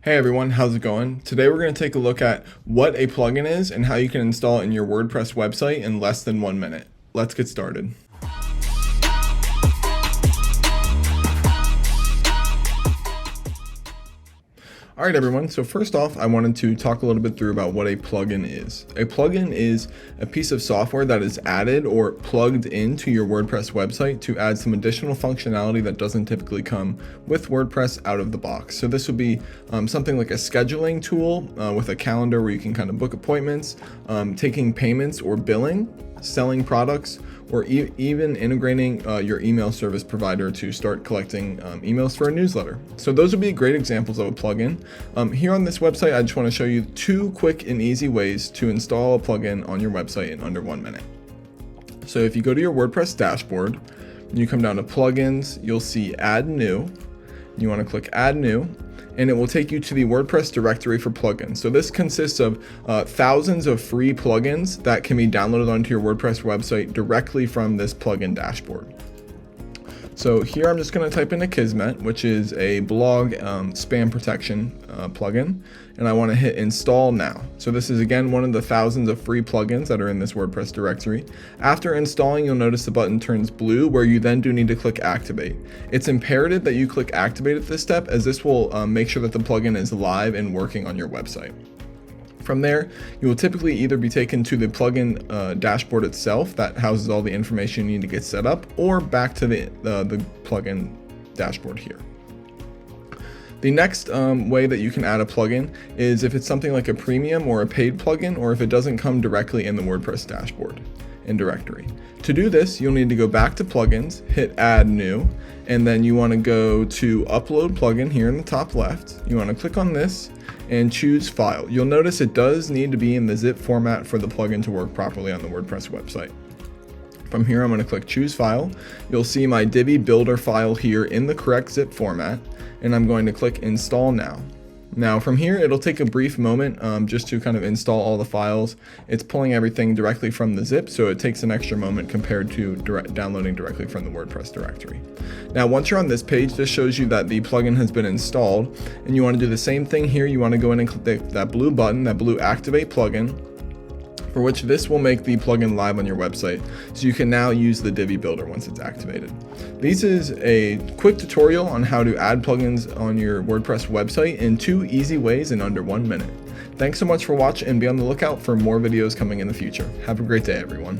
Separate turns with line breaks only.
Hey everyone, how's it going? Today we're going to take a look at what a plugin is and how you can install it in your WordPress website in less than 1 minute. Let's get started. All right, everyone. So first off, I wanted to talk a little bit through about what a plugin is. A plugin is a piece of software that is added or plugged into your WordPress website to add some additional functionality that doesn't typically come with WordPress out of the box. So this would be something like a scheduling tool with a calendar where you can kind of book appointments, taking payments or billing, selling products, or even integrating your email service provider to start collecting emails for a newsletter. So those would be great examples of a plugin. Here on this website, I just want to show you 2 quick and easy ways to install a plugin on your website in under 1 minute. So if you go to your WordPress dashboard, you come down to plugins, you'll see add new. You want to click add new, and it will take you to the WordPress directory for plugins. So this consists of thousands of free plugins that can be downloaded onto your WordPress website directly from this plugin dashboard. So here I'm just going to type in Akismet, which is a blog spam protection plugin, and I want to hit install now. So this is again one of the thousands of free plugins that are in this WordPress directory. After installing, you'll notice the button turns blue, where you then do need to click activate. It's imperative that you click activate at this step, as this will make sure that the plugin is live and working on your website. From there, you will typically either be taken to the plugin dashboard itself that houses all the information you need to get set up, or back to the plugin dashboard here. The next way that you can add a plugin is if it's something like a premium or a paid plugin, or if it doesn't come directly in the WordPress dashboard and directory. To do this, you'll need to go back to plugins, hit add new, and then you want to go to upload plugin here in the top left. You want to click on this and choose file. You'll notice it does need to be in the zip format for the plugin to work properly on the WordPress website. From here, I'm going to click choose file. You'll see my Divi builder file here in the correct zip format, and I'm going to click install now. Now from here, it'll take a brief moment just to kind of install all the files. It's pulling everything directly from the zip, so it takes an extra moment compared to downloading directly from the WordPress directory. Now once you're on this page, this shows you that the plugin has been installed, and you want to do the same thing here. You want to go in and click that blue button, that blue activate plugin, for which this will make the plugin live on your website, so you can now use the Divi builder once it's activated. This is a quick tutorial on how to add plugins on your WordPress website in 2 easy ways in under 1 minute. Thanks so much for watching, and be on the lookout for more videos coming in the future. Have a great day, everyone.